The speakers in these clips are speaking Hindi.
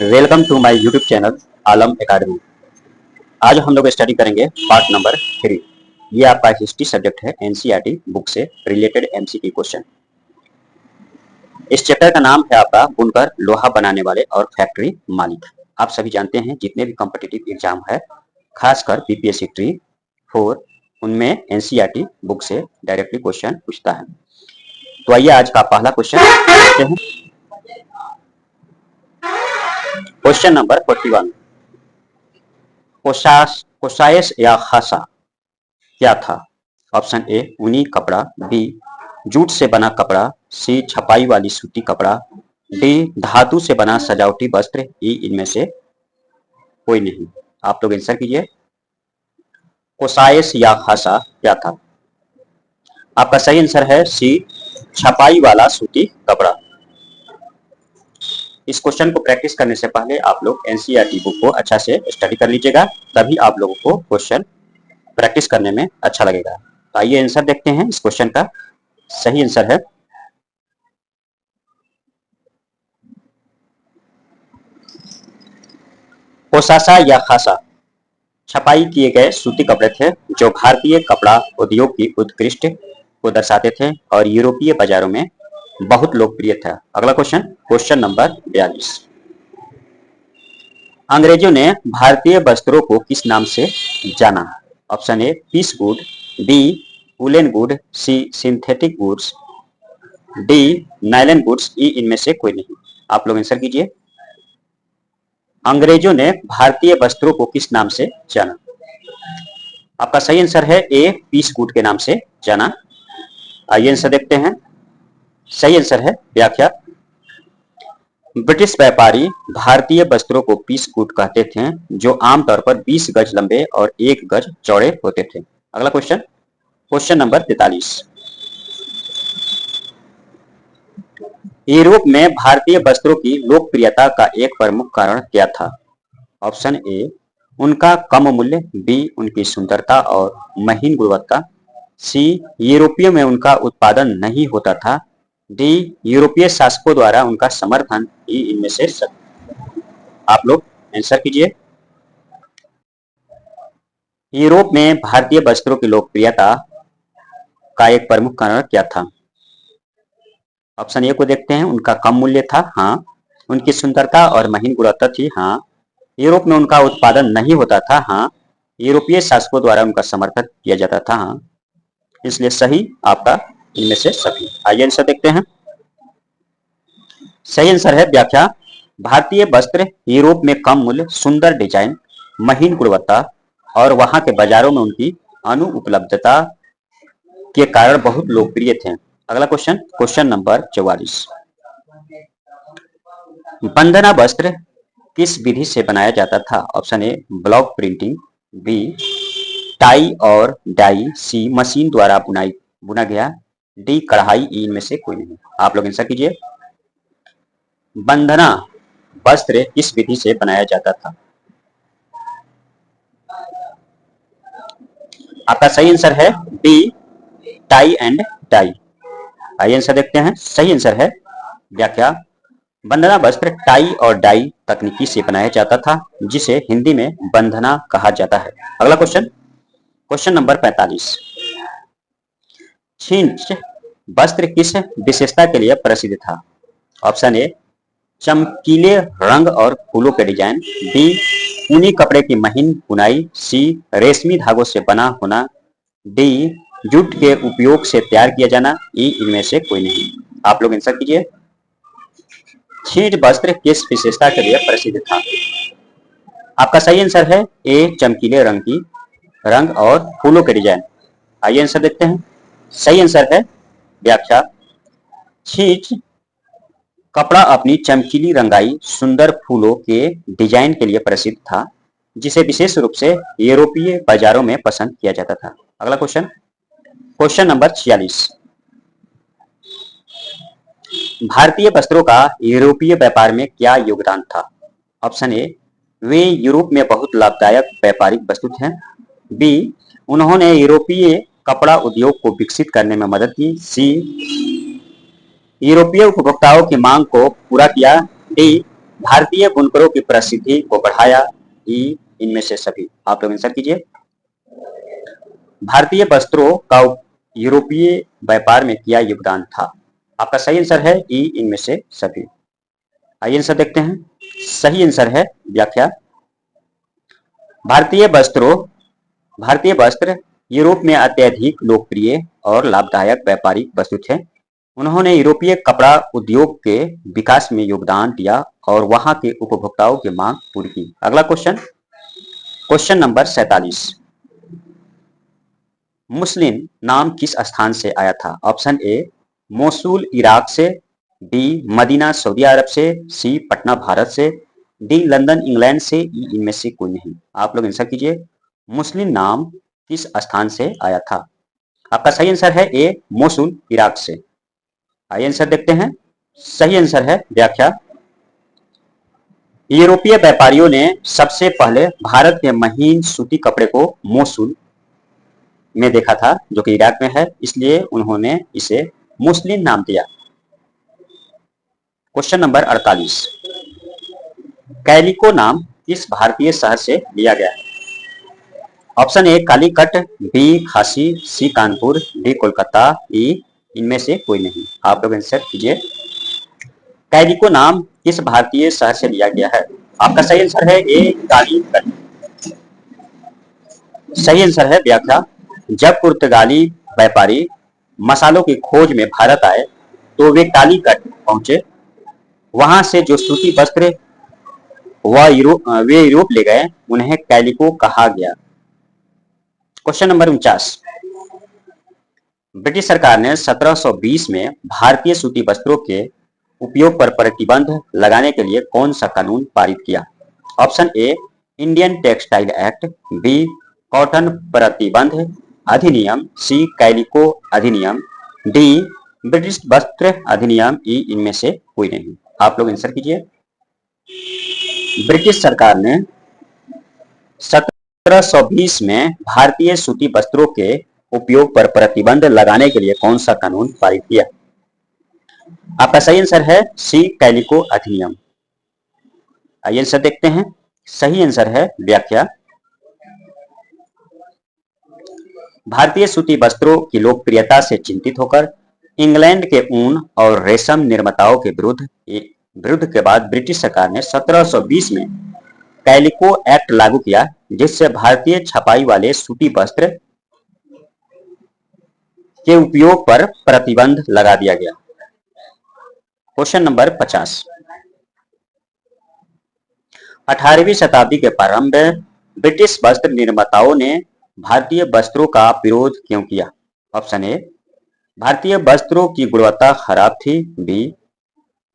Welcome to my YouTube channel Alam academy. आज हम लोग स्टडी करेंगे पार्ट नंबर 3। ये आपका हिस्ट्री सब्जेक्ट है, एनसीईआरटी बुक से रिलेटेड एमसीक्यू क्वेश्चन। इस चैप्टर का नाम है आपका बुनकर, लोहा बनाने वाले और फैक्ट्री मालिक। आप सभी जानते हैं जितने भी कॉम्पिटिटिव एग्जाम है, खासकर बीपीएससी ट्री 4, उनमें एनसीईआरटी बुक से डायरेक्टली क्वेश्चन पूछता है। तो आइए आज का पहला क्वेश्चन देखते हैं। Question number 41। कोसायस या खासा क्या था? ऑप्शन ए ऊनी कपड़ा, बी जूट से बना कपड़ा, सी छपाई वाली सूती कपड़ा, डी धातु से बना सजावटी वस्त्र, ई इनमें से कोई नहीं। आप लोग आंसर कीजिए। कोसायस या खासा क्या था? आपका सही आंसर है सी छपाई वाला सूती कपड़ा। इस क्वेश्चन को प्रैक्टिस करने से पहले आप लोग एनसीईआरटी बुक को अच्छा से स्टडी कर लीजिएगा, तभी आप लोगों को क्वेश्चन प्रैक्टिस करने में अच्छा लगेगा। तो आइए आंसर देखते हैं। इस क्वेश्चन का सही आंसर है कोसासा या खासा छपाई किए गए सूती कपड़े थे जो भारतीय कपड़ा उद्योग की उत्कृष्ट को दर्शाते थे और यूरोपीय बाजारों में बहुत लोकप्रिय था। अगला क्वेश्चन, क्वेश्चन नंबर 42। अंग्रेजों ने भारतीय वस्त्रों को किस नाम से जाना? Option A piece good, B woollen good, C synthetic goods, D nylon goods, E इनमें से कोई नहीं। आप लोग आंसर कीजिए। अंग्रेजों ने भारतीय वस्त्रों को किस नाम से जाना? आपका सही आंसर है ए पीस गुड के नाम से जाना। आइए आंसर देखते हैं। सही आंसर है व्याख्या। ब्रिटिश व्यापारी भारतीय वस्त्रों को पीस गुड कहते थे जो आमतौर पर 20 गज लंबे और 1 गज चौड़े होते थे। अगला क्वेश्चन, क्वेश्चन नंबर 43। यूरोप में भारतीय वस्त्रों की लोकप्रियता का एक प्रमुख कारण क्या था? ऑप्शन ए उनका कम मूल्य, बी उनकी सुंदरता और महीन गुणवत्ता, सी यूरोपियों में उनका उत्पादन नहीं होता था, डी यूरोपीय शासकों द्वारा उनका समर्थन, ई इनमें से सब। आप लोग आंसर कीजिए। यूरोप में भारतीय वस्त्रों की लोकप्रियता का एक प्रमुख कारण क्या था? ऑप्शन ए को देखते हैं। उनका कम मूल्य था, हाँ। उनकी सुंदरता और महीन गुणवत्ता थी, हाँ। यूरोप में उनका उत्पादन नहीं होता था, हाँ। यूरोपीय शासकों द्वारा उनका समर्थन किया जाता था, हाँ। इसलिए सही आपका इनमें से सभी। आइए आंसर देखते हैं। सही आंसर है व्याख्या। भारतीय वस्त्र यूरोप में कम मूल्य, सुंदर डिजाइन, महीन गुणवत्ता और वहां के बाजारों में उनकी अनुपलब्धता के कारण बहुत लोकप्रिय थे। अगला क्वेश्चन, क्वेश्चन नंबर 44। बंधना वस्त्र किस विधि से बनाया जाता था? Option A block printing, B tie और डाई, सी मशीन द्वारा बुना गया, डी कढ़ाई, ई इनमें से कोई नहीं। आप लोग आंसर कीजिए। बंधना वस्त्र किस विधि से बनाया जाता था? आपका सही आंसर है बी टाई एंड डाई। आइए आंसर देखते हैं। सही आंसर है व्याख्या। बंधना वस्त्र टाई और डाई तकनीकी से बनाया जाता था जिसे हिंदी में बंधना कहा जाता है। अगला क्वेश्चन, क्वेश्चन नंबर 45। छिंच वस्त्र किस विशेषता के लिए प्रसिद्ध था? ऑप्शन ए चमकीले रंग और फूलों के डिजाइन, बी ऊनी कपड़े की महीन बुनाई, सी रेशमी धागों से बना होना, डी जूट के उपयोग से तैयार किया जाना, ई इनमें से कोई नहीं। आप लोग आंसर कीजिए। छींट वस्त्र किस विशेषता के लिए प्रसिद्ध था? आपका सही आंसर है ए चमकीले रंग और फूलों के डिजाइन। आइए आंसर देखते हैं। सही आंसर है व्याख्या। छींट कपड़ा अपनी चमकीली रंगाई, सुंदर फूलों के डिजाइन के लिए प्रसिद्ध था जिसे विशेष रूप से यूरोपीय बाजारों में पसंद किया जाता था। अगला क्वेश्चन, क्वेश्चन नंबर 46। भारतीय वस्त्रों का यूरोपीय व्यापार में क्या योगदान था? ऑप्शन ए वे यूरोप में बहुत लाभदायक व्यापारिक वस्तु थे, बी उन्होंने यूरोपीय कपड़ा उद्योग को विकसित करने में मदद की, सी यूरोपीय उपभोक्ताओं की मांग को पूरा किया, डी भारतीय बुनकरों की प्रसिद्धि को बढ़ाया, ई इनमें से सभी। आप लोग आंसर कीजिए। भारतीय वस्त्रों का यूरोपीय व्यापार में क्या योगदान था? आपका सही आंसर है ई इनमें से सभी। आइए आंसर देखते हैं। सही आंसर है व्याख्या। भारतीय वस्त्र यूरोप में अत्यधिक लोकप्रिय और लाभदायक व्यापारिक वस्तु थे। उन्होंने यूरोपीय कपड़ा उद्योग के विकास में योगदान दिया और वहां के उपभोक्ताओं की मांग पूरी की। अगला क्वेश्चन नंबर 47। मुस्लिम नाम किस स्थान से आया था? ऑप्शन ए मोसुल इराक से, बी मदीना सऊदी अरब से, सी पटना भारत से, डी लंदन इंग्लैंड से, ई इनमें से कोई नहीं। आप लोग आंसर कीजिए। मुस्लिम नाम किस स्थान से आया था? आपका सही आंसर है ए मोसुल इराक से। आइए आंसर देखते हैं। सही आंसर है व्याख्या। यूरोपीय व्यापारियों ने सबसे पहले भारत के महीन सूती कपड़े को मोसुल में देखा था, जो कि इराक में है, इसलिए उन्होंने इसे मुस्लिम नाम दिया। Question number 48। कैलिको नाम किस भारतीय शहर से लिया गया है? ऑप्शन ए कालीकट, बी खासी, सी कानपुर, डी कोलकाता, ई इनमें से कोई नहीं। आप लोग आंसर कीजिए। कैलिको नाम किस भारतीय शहर से लिया गया है? आपका सही आंसर है ए कालीकट। सही आंसर है व्याख्या। जब पुर्तगाली व्यापारी मसालों की खोज में भारत आए तो वे कालीकट पहुंचे। वहां से जो सूती वस्त्र वे यूरोप ले गए, उन्हें कैलिको कहा गया। Question number 49। ब्रिटिश सरकार ने 1720 में भारतीय सूती वस्त्रों के उपयोग पर प्रतिबंध लगाने के लिए कौन सा कानून पारित किया? Option A Indian textile act, B cotton प्रतिबंध अधिनियम, सी कैलिको अधिनियम, डी ब्रिटिश वस्त्र अधिनियम, ई इनमें से कोई नहीं। आप लोग आंसर कीजिए। ब्रिटिश सरकार ने 1720 में भारतीय सूती वस्त्रों के उपयोग पर प्रतिबंध लगाने के लिए कौन सा कानून पारित किया? आपका सही आंसर है सी कैलिको अधिनियम। आइए आंसर देखते हैं। सही आंसर है व्याख्या। भारतीय सूती वस्त्रों की लोकप्रियता से चिंतित होकर इंग्लैंड के ऊन और रेशम निर्माताओं के विरुद्ध के बाद ब्रिटिश सरकार ने 1720 में कैलिको एक्ट लागू किया, जिससे भारतीय छपाई वाले सूती वस्त्र के उपयोग पर प्रतिबंध लगा दिया गया। Question number 50। 18वीं शताब्दी के प्रारंभ में ब्रिटिश वस्त्र निर्माताओं ने भारतीय वस्त्रों का विरोध क्यों किया? ऑप्शन ए भारतीय वस्त्रों की गुणवत्ता खराब थी, बी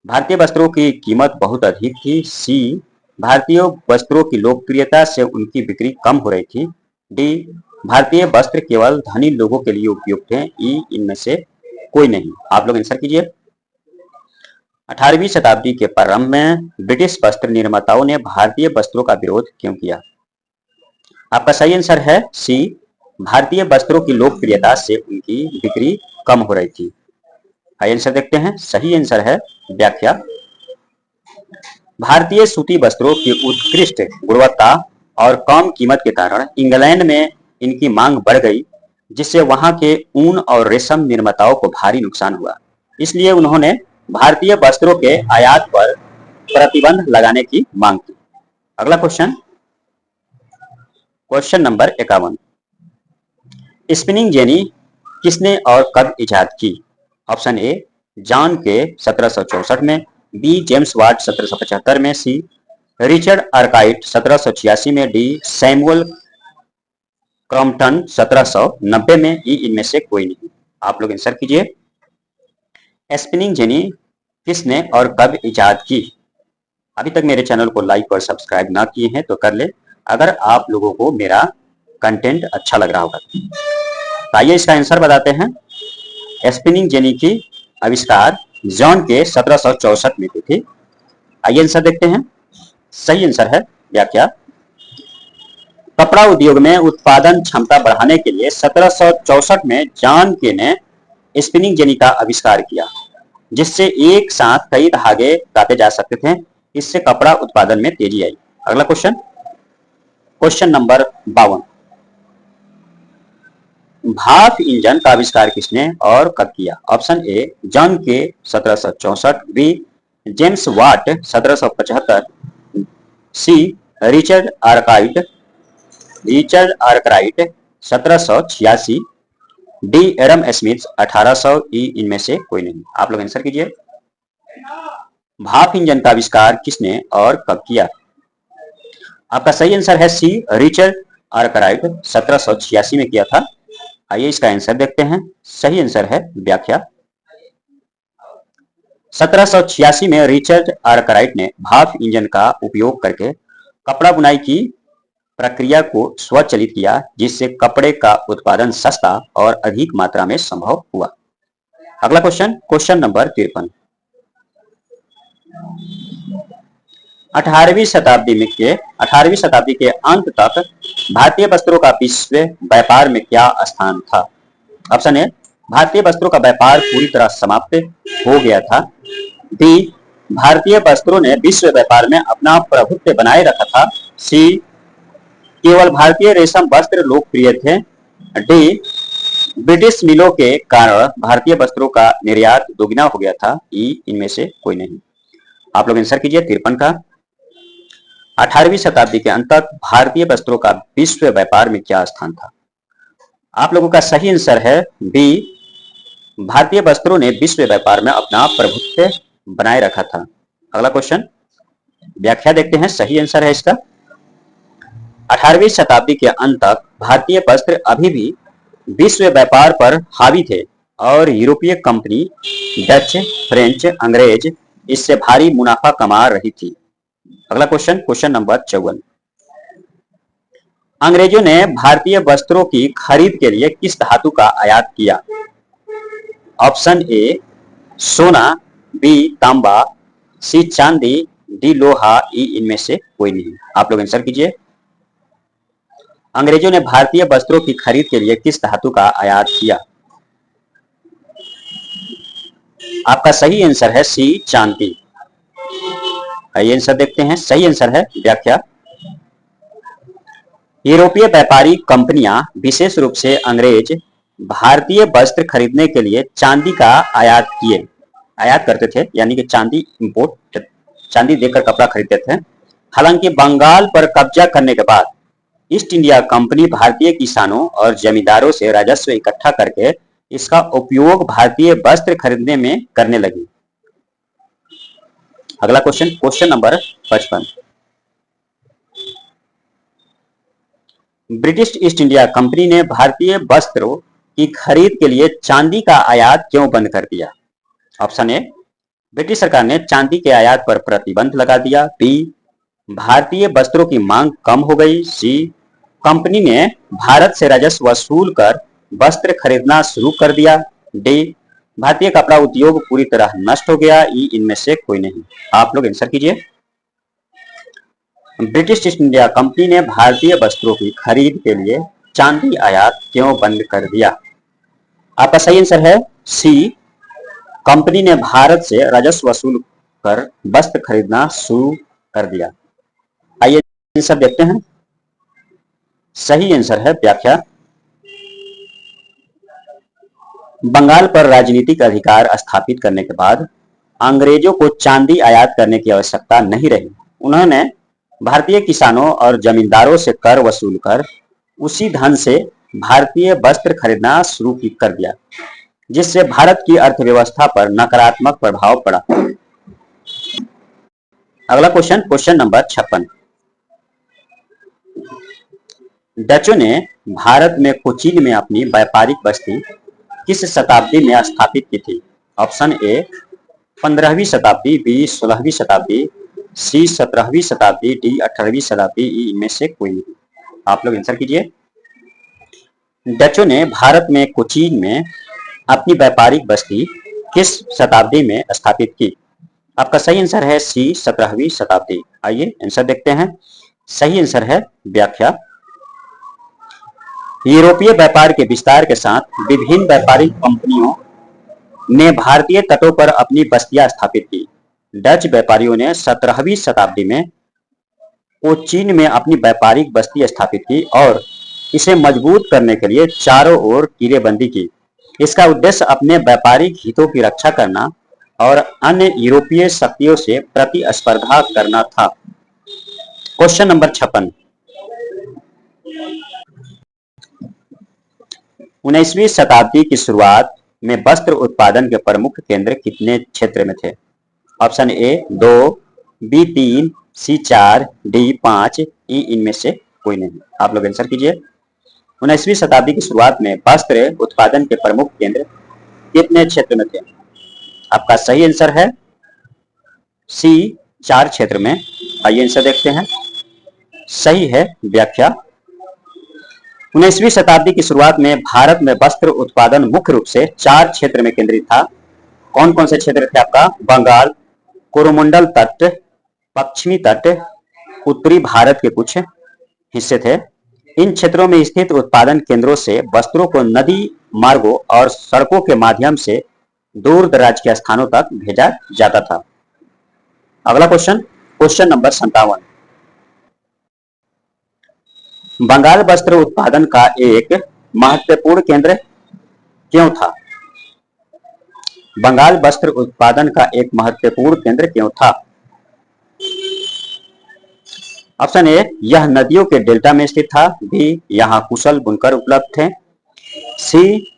भारतीय वस्त्रों की कीमत बहुत अधिक थी, सी भारतीय वस्त्रों की लोकप्रियता से उनकी बिक्री कम हो रही थी, डी भारतीय वस्त्र केवल धनी लोगों के लिए उपयुक्त हैं, ई इनमें से कोई नहीं। आप लोग आंसर कीजिए। 18वीं शताब्दी के प्रारंभ में ब्रिटिश वस्त्र निर्माताओं ने भारतीय वस्त्रों का विरोध क्यों किया? आपका सही आंसर है सी भारतीय वस्त्रों की लोकप्रियता से उनकी बिक्री कम हो रही थी। आइए आंसर देखते हैं। सही आंसर है व्याख्या। भारतीय सूती वस्त्रों की उत्कृष्ट गुणवत्ता और कम कीमत के कारण इंग्लैंड में इनकी मांग बढ़ गई, जिससे वहां के ऊन और रेशम निर्माताओं को भारी नुकसान हुआ। इसलिए उन्होंने भारतीय वस्त्रों के आयात पर प्रतिबंध लगाने की मांग की। अगला क्वेश्चन नंबर 51। स्पिनिंग जेनी किसने और कब इजाद की? ऑप्शन ए जॉन के 1764 में, बी जेम्स वाट 1775 में, सी रिचर्ड आर्काइट 1786 में, डी सैमुअल क्रॉम्पटन 1790 में, ई इनमें से कोई नहीं। आप लोग आंसर कीजिए। स्पिनिंग जेनी किसने और कब इजाद की? अभी तक मेरे चैनल को लाइक और सब्सक्राइब ना किए हैं तो कर ले, अगर आप लोगों को मेरा कंटेंट अच्छा लग रहा होगा। तो आइए इसका आंसर बताते हैं। स्पिनिंग जेनी की आविष्कार जॉन के 1764 में की थी। आइए आंसर देखते हैं। सही आंसर है व्याख्या। कपड़ा उद्योग में उत्पादन क्षमता बढ़ाने के लिए 1764 में जॉन के ने स्पिनिंग जेनी का आविष्कार किया, जिससे एक साथ कई धागे काटे जा सकते थे। इससे कपड़ा उत्पादन में तेजी आई। अगला क्वेश्चन, क्वेश्चन नंबर 52, भाप इंजन का आविष्कार किसने और कब किया? ऑप्शन ए John Kay 1764, B James Watt 1775, C Richard Arkwright 1786, D Adam Smith 1800, E इनमें से कोई नहीं। आप लोग आंसर कीजिए। भाप इंजन का आविष्कार किसने और कब किया? आपका सही आंसर है सी रिचर्ड आर्कराइट 1786 में किया था। आइए इसका आंसर देखते हैं। सही आंसर है व्याख्या। 1786 में रिचर्ड आर्कराइट ने भाप इंजन का उपयोग करके कपड़ा बुनाई की प्रक्रिया को स्वचालित किया, जिससे कपड़े का उत्पादन सस्ता और अधिक मात्रा में संभव हुआ। अगला क्वेश्चन, क्वेश्चन नंबर 53, 18वीं शताब्दी के अंत तक भारतीय वस्त्रों का विश्व व्यापार में क्या स्थान था? ऑप्शन ए भारतीय वस्त्रों का व्यापार पूरी तरह समाप्त हो गया था, बी भारतीय वस्त्रों ने विश्व व्यापार में अपना प्रभुत्व बनाए रखा था, सी केवल भारतीय रेशम वस्त्र लोकप्रिय थे, डी ब्रिटिश मिलों के कारण भारतीय वस्त्रों का निर्यात दोगुना हो गया था, ई इनमें से कोई नहीं। आप लोग आंसर कीजिए 53 का। 18वीं शताब्दी के अंत तक भारतीय वस्त्रों का विश्व व्यापार में क्या स्थान था? आप लोगों का सही आंसर है बी भारतीय वस्त्रों ने विश्व व्यापार में अपना प्रभुत्व बनाए रखा था। अगला क्वेश्चन, व्याख्या देखते हैं। सही आंसर है इसका 18वीं शताब्दी के अंत तक भारतीय वस्त्र अभी भी विश्व व्यापार पर हावी थे और यूरोपीय कंपनी डच, फ्रेंच, अंग्रेज इससे भारी मुनाफा कमा रही थी। अगला क्वेश्चन, क्वेश्चन नंबर 54, अंग्रेजों ने भारतीय वस्त्रों की खरीद के लिए किस धातु का आयात किया? ऑप्शन ए सोना, बी तांबा, सी चांदी, डी लोहा, ई इनमें से कोई नहीं। आप लोग आंसर कीजिए। अंग्रेजों ने भारतीय वस्त्रों की खरीद के लिए किस धातु का आयात किया? आपका सही आंसर है सी चांदी। आइए आंसर देखते हैं। सही आंसर है व्याख्या। यूरोपीय व्यापारी कंपनियां विशेष रूप से अंग्रेज भारतीय वस्त्र खरीदने के लिए चांदी का आयात करते थे, यानी कि चांदी देकर कपड़ा खरीदते थे। हालांकि बंगाल पर कब्जा करने के बाद ईस्ट इंडिया कंपनी भारतीय किसानों और जमींदारों से राजस्व इकट्ठा करके इसका उपयोग भारतीय वस्त्र खरीदने में करने लगी। अगला question, question number 55, British east India company ने भारतीय वस्त्रों की खरीद के लिए चांदी का आयात क्यों बंद कर दिया? ऑप्शन ए ब्रिटिश सरकार ने चांदी के आयात पर प्रतिबंध लगा दिया, बी भारतीय वस्त्रों की मांग कम हो गई, सी कंपनी ने भारत से राजस्व वसूल कर वस्त्र खरीदना शुरू कर दिया, डी भारतीय कपड़ा उद्योग पूरी तरह नष्ट हो गया, ई इनमें से कोई नहीं। आप लोग आंसर कीजिए। ब्रिटिश ईस्ट इंडिया कंपनी ने भारतीय वस्त्रों की खरीद के लिए चांदी आयात क्यों बंद कर दिया? आपका सही आंसर है सी कंपनी ने भारत से राजस्व वसूल कर वस्त्र खरीदना शुरू कर दिया। आइए आंसर देखते हैं। सही आंसर है व्याख्या। बंगाल पर राजनीतिक अधिकार स्थापित करने के बाद अंग्रेजों को चांदी आयात करने की आवश्यकता नहीं रही। उन्होंने भारतीय किसानों और जमींदारों से कर वसूल कर उसी धन से भारतीय वस्त्र खरीदना शुरू कर दिया, जिससे भारत की अर्थव्यवस्था पर नकारात्मक प्रभाव पड़ा। अगला क्वेश्चन, क्वेश्चन नंबर 56, डचों ने भारत में कोचीन में अपनी व्यापारिक बस्ती किस शताब्दी में स्थापित की थी? ऑप्शन ए 15वीं शताब्दी, बी 16वीं शताब्दी, सी 17वीं शताब्दी, डी 18वीं शताब्दी, ई इनमें से कोई नहीं। आप लोग आंसर कीजिए। डचों ने भारत में कोचीन में अपनी व्यापारिक बस्ती किस शताब्दी में स्थापित की? आपका सही आंसर है सी 17वीं शताब्दी। आइए आंसर देखते हैं। सही आंसर है व्याख्या। यूरोपीय व्यापार के विस्तार के साथ विभिन्न व्यापारिक कंपनियों ने भारतीय तटों पर अपनी बस्तियां स्थापित की। डच व्यापारियों ने 17वीं शताब्दी में कोचीन में अपनी व्यापारिक बस्ती स्थापित की और इसे मजबूत करने के लिए चारों ओर किलेबंदी की। इसका उद्देश्य अपने व्यापारिक हितों की रक्षा करना और अन्य यूरोपीय शक्तियों से प्रतिस्पर्धा करना था। Question number 56। 19वीं शताब्दी की शुरुआत में वस्त्र उत्पादन के प्रमुख केंद्र कितने क्षेत्र में थे? Option A 2, B 3, C 4, D 5, E इनमें से कोई नहीं। आप लोग आंसर कीजिए। 19वीं शताब्दी की शुरुआत में वस्त्र उत्पादन के प्रमुख केंद्र कितने क्षेत्र में थे? आपका सही आंसर है सी 4 क्षेत्र में। आइए आंसर देखते हैं। सही है व्याख्या। 19वीं शताब्दी की शुरुआत में भारत में वस्त्र उत्पादन मुख्य रूप से 4 क्षेत्र में केंद्रित था। कौन कौन से क्षेत्र थे आपका? बंगाल, कोरोमंडल तट, पश्चिमी तट, उत्तरी भारत के कुछ हिस्से थे। इन क्षेत्रों में स्थित उत्पादन केंद्रों से वस्त्रों को नदी मार्गों और सड़कों के माध्यम से दूर दराज के स्थानों तक भेजा जाता था। अगला क्वेश्चन, क्वेश्चन नंबर 57। बंगाल वस्त्र उत्पादन का एक महत्वपूर्ण केंद्र क्यों था? बंगाल वस्त्र उत्पादन का एक महत्वपूर्ण केंद्र क्यों था? ऑप्शन ए, यह नदियों के डेल्टा में स्थित था। बी, यहां कुशल बुनकर उपलब्ध थे। सी,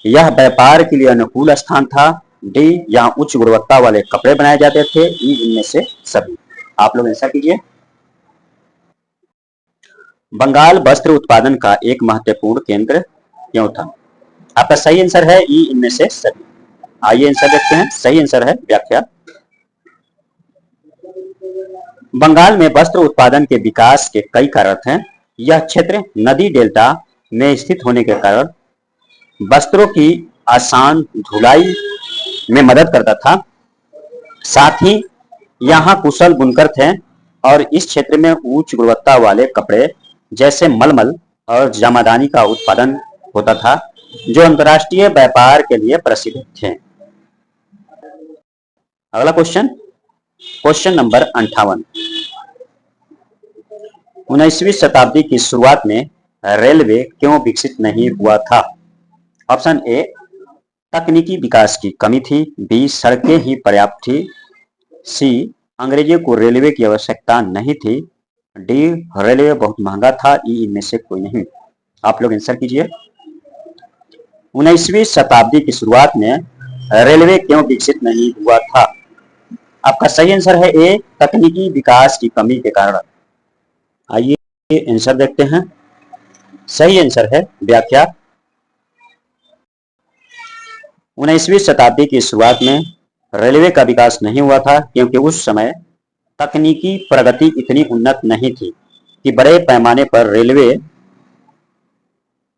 यह व्यापार के लिए अनुकूल स्थान था। डी, यहां उच्च गुणवत्ता वाले कपड़े बनाए जाते थे। ई इनमें से सभी। आप लोग ऐसा कीजिए। बंगाल वस्त्र उत्पादन का एक महत्वपूर्ण केंद्र क्यों था? आपका सही आंसर है ई इनमें से सभी। आइए आंसर देखते हैं। सही आंसर है व्याख्या। बंगाल में वस्त्र उत्पादन के विकास के कई कारण थे। यह क्षेत्र नदी डेल्टा में स्थित होने के कारण वस्त्रों की आसान धुलाई में मदद करता था। साथ ही यहाँ कुशल बुनकर थे और इस क्षेत्र में उच्च गुणवत्ता वाले कपड़े जैसे मलमल और जामदानी का उत्पादन होता था, जो अंतर्राष्ट्रीय व्यापार के लिए प्रसिद्ध थे। अगला क्वेश्चन, क्वेश्चन नंबर 58। 19वीं शताब्दी की शुरुआत में रेलवे क्यों विकसित नहीं हुआ था? ऑप्शन ए, तकनीकी विकास की कमी थी। बी, सड़कें ही पर्याप्त थी। सी, अंग्रेजों को रेलवे की आवश्यकता नहीं थी। डी, रेलवे बहुत महंगा था। ई इनमें से कोई नहीं। आप लोग आंसर कीजिए। 19वीं शताब्दी की शुरुआत में रेलवे क्यों विकसित नहीं हुआ था? आपका सही आंसर है ए, तकनीकी विकास की कमी के कारण। आइए आंसर देखते हैं। सही आंसर है व्याख्या। 19वीं शताब्दी की शुरुआत में रेलवे का विकास नहीं हुआ था क्योंकि उस समय तकनीकी प्रगति इतनी उन्नत नहीं थी कि बड़े पैमाने पर रेलवे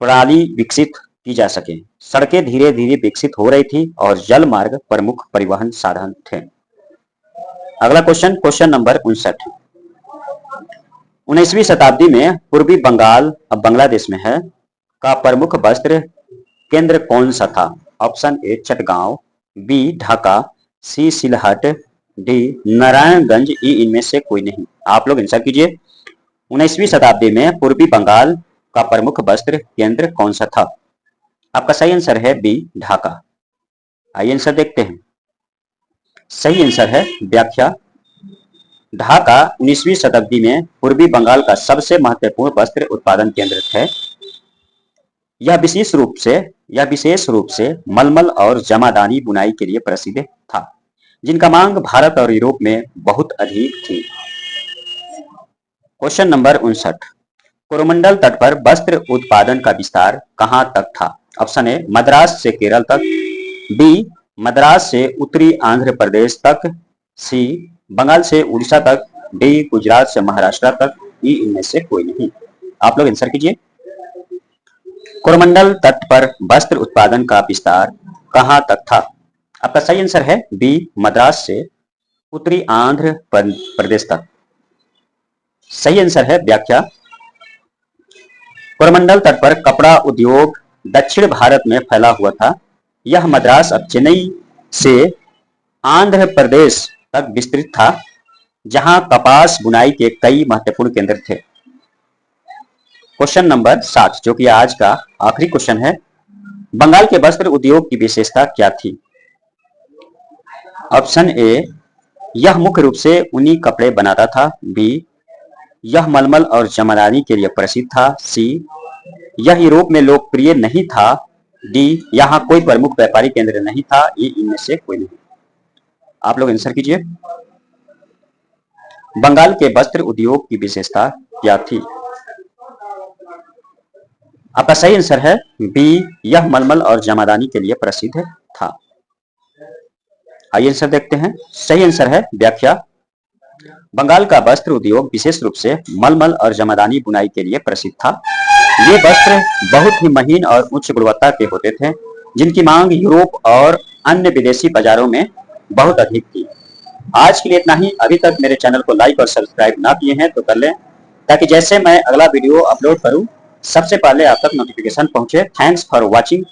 प्रणाली विकसित की जा सके। सड़कें धीरे धीरे विकसित हो रही थी और जल मार्ग प्रमुख परिवहन साधन थे। अगला क्वेश्चन, क्वेश्चन नंबर 59। 19वीं शताब्दी में पूर्वी बंगाल, अब बांग्लादेश में है, का प्रमुख वस्त्र केंद्र कौन सा था? Option A, Chittagong. B, Dhaka. C, Sylhet. D, Narayanganj. E इनमें से कोई नहीं। आप लोग आंसर कीजिए। 19वीं शताब्दी में पूर्वी बंगाल का प्रमुख वस्त्र केंद्र कौन सा था? आपका सही आंसर है बी, ढाका। आइए आंसर देखते हैं। सही आंसर है व्याख्या। ढाका 19वीं शताब्दी में पूर्वी बंगाल का सबसे महत्वपूर्ण वस्त्र उत्पादन केंद्र थे। यह विशेष रूप से मलमल और जमादानी बुनाई के लिए प्रसिद्ध था, जिनका मांग भारत और यूरोप में बहुत अधिक थी। Question number 59। कोरोमंडल तट पर वस्त्र उत्पादन का विस्तार कहां तक था? ऑप्शन ए, मद्रास से केरल तक। बी, मद्रास से उत्तरी आंध्र प्रदेश तक। सी, बंगाल से उड़ीसा तक। डी, गुजरात से महाराष्ट्र तक। ई इनमें से कोई नहीं। आप लोग आंसर कीजिए। कोरोमंडल तट पर वस्त्र उत्पादन का विस्तार कहां तक था? आपका सही आंसर है बी, मद्रास से उत्तरी आंध्र प्रदेश तक। सही आंसर है व्याख्या। कोरोमंडल तट पर कपड़ा उद्योग दक्षिण भारत में फैला हुआ था। यह मद्रास अब चेन्नई से आंध्र प्रदेश तक विस्तृत था, जहां कपास बुनाई के कई महत्वपूर्ण केंद्र थे। क्वेश्चन नंबर 60, जो कि आज का आखिरी क्वेश्चन है। बंगाल के वस्त्र उद्योग की विशेषता क्या थी? ऑप्शन ए, यह मुख्य रूप से ऊनी कपड़े बनाता था। बी, यह मलमल और जमदानी के लिए प्रसिद्ध था। सी, यह यूरोप में लोकप्रिय नहीं था। डी, यहाँ कोई प्रमुख व्यापारिक केंद्र नहीं था। ये इनमें से कोई नहीं। आप लोग आंसर कीजिए। बंगाल के वस्त्र उद्योग की विशेषता क्या थी? आपका सही आंसर है बी, यह मलमल और जमादानी के लिए प्रसिद्ध था। आइए आंसर देखते हैं। सही आंसर है व्याख्या। बंगाल का वस्त्र उद्योग विशेष रूप से मलमल और जमादानी बुनाई के लिए प्रसिद्ध था। ये वस्त्र बहुत ही महीन और उच्च गुणवत्ता के होते थे, जिनकी मांग यूरोप और अन्य विदेशी बाजारों में बहुत अधिक थी। आज के लिए इतना ही। अभी तक मेरे चैनल को लाइक और सब्सक्राइब ना किए हैं तो कर लें, ताकि जैसे मैं अगला वीडियो अपलोड करूं सबसे पहले आप तक नोटिफिकेशन पहुंचे। Thanks for watching.